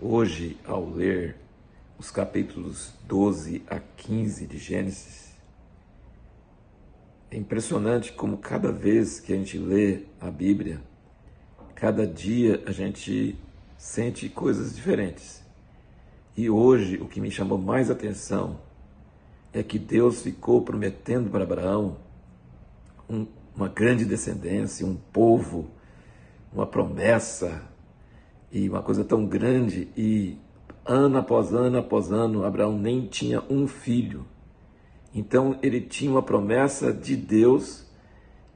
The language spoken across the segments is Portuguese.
Hoje, ao ler os capítulos 12 a 15 de Gênesis, é impressionante como cada vez que a gente lê a Bíblia, cada dia a gente sente coisas diferentes. E hoje o que me chamou mais atenção é que Deus ficou prometendo para Abraão uma grande descendência, um povo, uma promessa e uma coisa tão grande, e ano após ano, Abraão nem tinha um filho. Então ele tinha uma promessa de Deus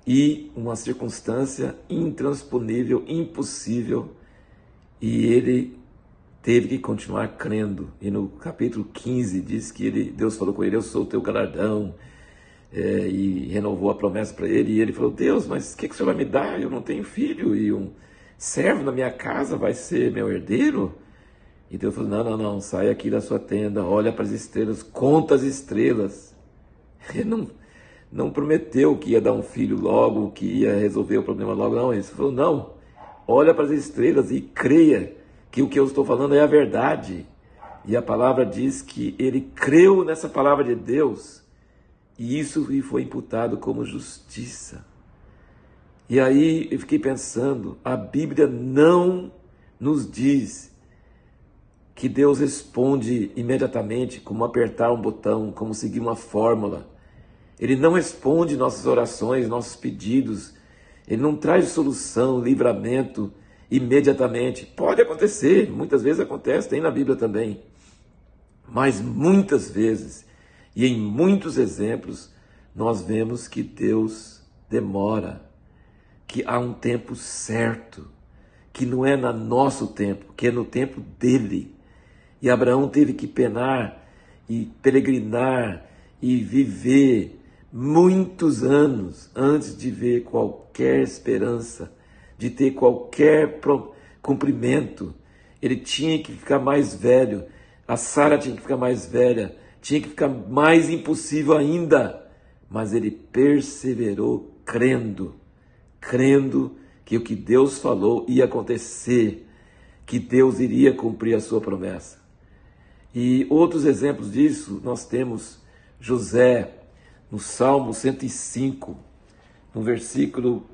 e uma circunstância intransponível, impossível, e ele teve que continuar crendo. E no capítulo 15 diz que Deus falou com ele: eu sou o teu galardão, e renovou a promessa para ele. E ele falou: Deus, mas o que o Senhor vai me dar? Eu não tenho filho, e um servo na minha casa vai ser meu herdeiro? E Deus falou: não, sai aqui da sua tenda, olha para as estrelas, conta as estrelas. Ele não prometeu que ia dar um filho logo, que ia resolver o problema logo, não. Ele falou: não, olha para as estrelas e creia que o que eu estou falando é a verdade. E a palavra diz que ele creu nessa palavra de Deus, e isso lhe foi imputado como justiça. E aí eu fiquei pensando, a Bíblia não nos diz que Deus responde imediatamente, como apertar um botão, como seguir uma fórmula. Ele não responde nossas orações, nossos pedidos. Ele não traz solução, livramento imediatamente. Pode acontecer, muitas vezes acontece, tem na Bíblia também. Mas muitas vezes, e em muitos exemplos, nós vemos que Deus demora, que há um tempo certo, que não é no nosso tempo, que é no tempo dele. E Abraão teve que penar e peregrinar e viver muitos anos antes de ver qualquer esperança, de ter qualquer cumprimento. Ele tinha que ficar mais velho, a Sara tinha que ficar mais velha, tinha que ficar mais impossível ainda, mas ele perseverou crendo que o que Deus falou ia acontecer, que Deus iria cumprir a sua promessa. E outros exemplos disso, nós temos José, no Salmo 105, no versículo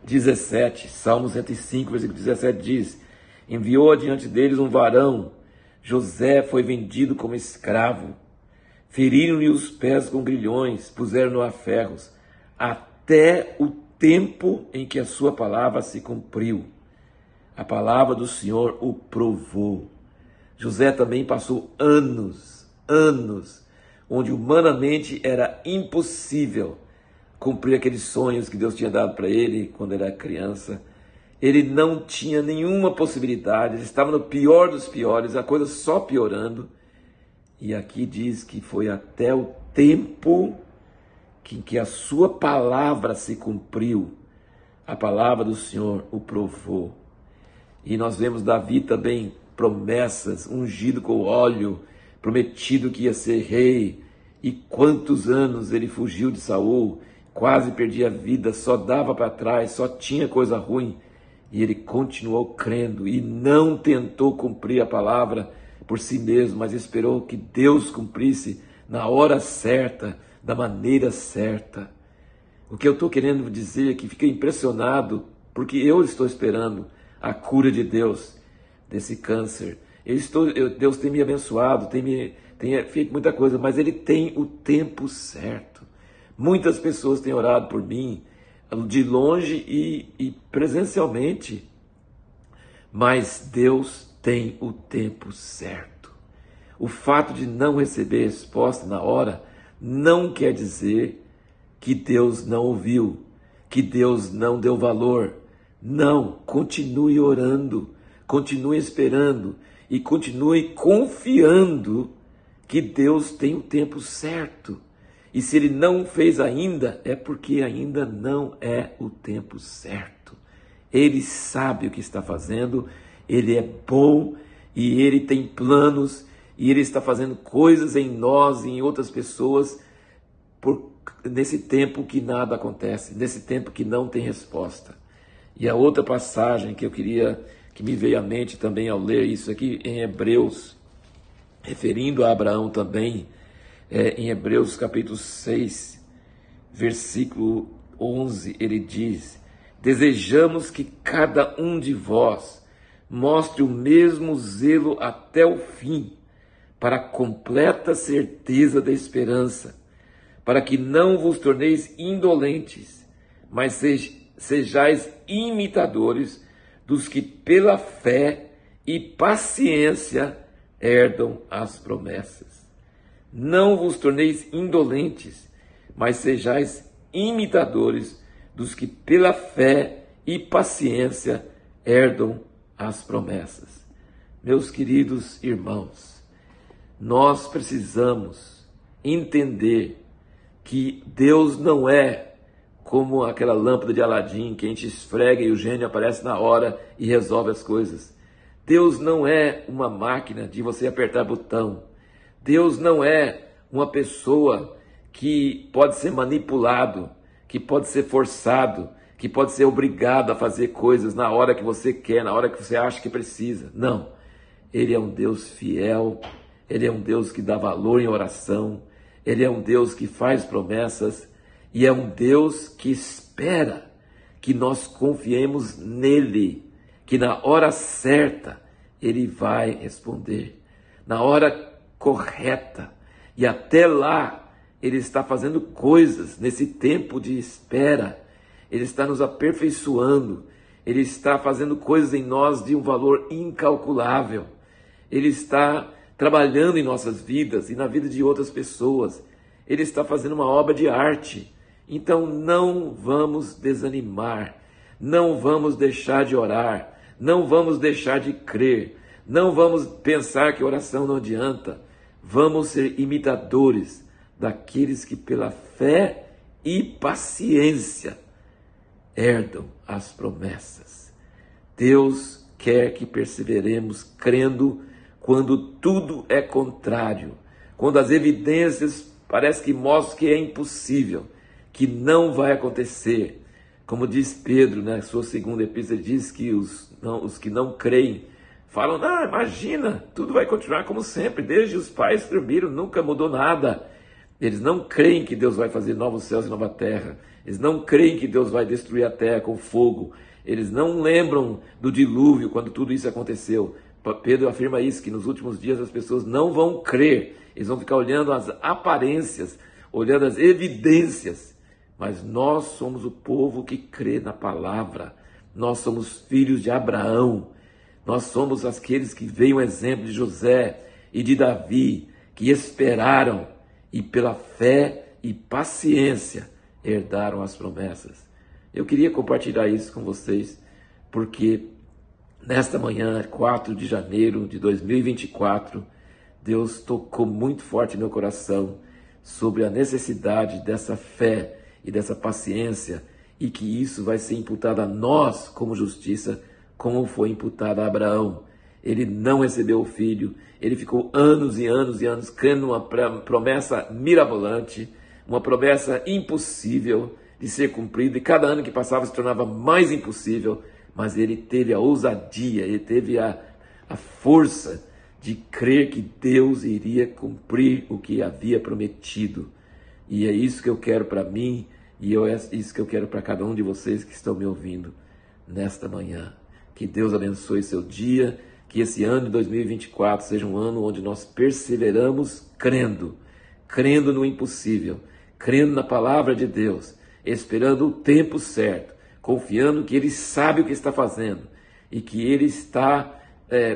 17, Salmo 105, versículo 17 diz: enviou adiante deles um varão, José foi vendido como escravo, feriram-lhe os pés com grilhões, puseram-no a ferros, até o tempo em que a sua palavra se cumpriu. A palavra do Senhor o provou. José também passou anos, onde humanamente era impossível cumprir aqueles sonhos que Deus tinha dado para ele quando era criança. Ele não tinha nenhuma possibilidade, ele estava no pior dos piores, a coisa só piorando. E aqui diz que foi até o tempo em que a sua palavra se cumpriu. A palavra do Senhor o provou. E nós vemos Davi também, promessas, ungido com óleo, prometido que ia ser rei. E quantos anos ele fugiu de Saul, quase perdia a vida, só dava para trás, só tinha coisa ruim. E ele continuou crendo e não tentou cumprir a palavra por si mesmo, mas esperou que Deus cumprisse na hora certa, da maneira certa. O que eu estou querendo dizer é que fiquei impressionado, porque eu estou esperando a cura de Deus desse câncer. Deus tem me abençoado, tem feito muita coisa, mas Ele tem o tempo certo. Muitas pessoas têm orado por mim, de longe e presencialmente, mas Deus tem o tempo certo. O fato de não receber resposta na hora não quer dizer que Deus não ouviu, que Deus não deu valor. Não, continue orando, continue esperando e continue confiando que Deus tem o tempo certo. E se Ele não fez ainda, é porque ainda não é o tempo certo. Ele sabe o que está fazendo, Ele é bom e Ele tem planos e Ele está fazendo coisas em nós e em outras pessoas nesse tempo que nada acontece, nesse tempo que não tem resposta. E a outra passagem que eu queria que me veio à mente também ao ler isso aqui em Hebreus, referindo a Abraão também, em Hebreus capítulo 6, versículo 11, ele diz: desejamos que cada um de vós mostre o mesmo zelo até o fim, para a completa certeza da esperança, para que não vos torneis indolentes, mas sejais imitadores dos que pela fé e paciência herdam as promessas. Não vos torneis indolentes, mas sejais imitadores dos que pela fé e paciência herdam as promessas. Meus queridos irmãos, nós precisamos entender que Deus não é como aquela lâmpada de Aladim que a gente esfrega e o gênio aparece na hora e resolve as coisas. Deus não é uma máquina de você apertar botão. Deus não é uma pessoa que pode ser manipulado, que pode ser forçado, que pode ser obrigado a fazer coisas na hora que você quer, na hora que você acha que precisa. Não. Ele é um Deus fiel. Ele é um Deus que dá valor em oração, Ele é um Deus que faz promessas e é um Deus que espera que nós confiemos nele, que na hora certa Ele vai responder, na hora correta. E até lá Ele está fazendo coisas nesse tempo de espera, Ele está nos aperfeiçoando, Ele está fazendo coisas em nós de um valor incalculável, Ele está trabalhando em nossas vidas e na vida de outras pessoas. Ele está fazendo uma obra de arte. Então não vamos desanimar, não vamos deixar de orar, não vamos deixar de crer, não vamos pensar que oração não adianta. Vamos ser imitadores daqueles que pela fé e paciência herdam as promessas. Deus quer que perseveremos crendo quando tudo é contrário, quando as evidências parecem que mostram que é impossível, que não vai acontecer. Como diz Pedro, na sua segunda epístola, diz que os que não creem falam: imagina, tudo vai continuar como sempre, desde os pais primeiro, nunca mudou nada. Eles não creem que Deus vai fazer novos céus e nova terra, eles não creem que Deus vai destruir a terra com fogo, eles não lembram do dilúvio quando tudo isso aconteceu. Pedro afirma isso, que nos últimos dias as pessoas não vão crer, eles vão ficar olhando as aparências, olhando as evidências, mas nós somos o povo que crê na palavra, nós somos filhos de Abraão, nós somos aqueles que veem o exemplo de José e de Davi, que esperaram e pela fé e paciência herdaram as promessas. Eu queria compartilhar isso com vocês, porque nesta manhã, 4 de janeiro de 2024, Deus tocou muito forte no meu coração sobre a necessidade dessa fé e dessa paciência, e que isso vai ser imputado a nós como justiça, como foi imputado a Abraão. Ele não recebeu o filho, ele ficou anos e anos e anos crendo numa promessa mirabolante, uma promessa impossível de ser cumprida, e cada ano que passava se tornava mais impossível, mas ele teve a ousadia, ele teve a força de crer que Deus iria cumprir o que havia prometido. E é isso que eu quero para mim, e é isso que eu quero para cada um de vocês que estão me ouvindo nesta manhã. Que Deus abençoe seu dia, que esse ano de 2024 seja um ano onde nós perseveramos crendo no impossível, crendo na palavra de Deus, esperando o tempo certo, confiando que Ele sabe o que está fazendo e que Ele está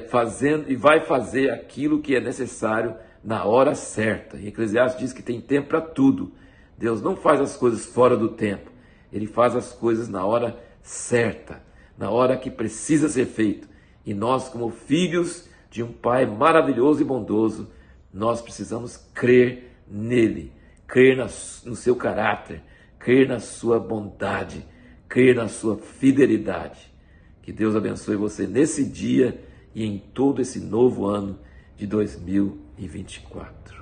fazendo e vai fazer aquilo que é necessário na hora certa. E Eclesiastes diz que tem tempo para tudo. Deus não faz as coisas fora do tempo, Ele faz as coisas na hora certa, na hora que precisa ser feito. E nós, como filhos de um Pai maravilhoso e bondoso, nós precisamos crer nele, crer no seu caráter, crer na sua bondade, crer na sua fidelidade. Que Deus abençoe você nesse dia e em todo esse novo ano de 2024.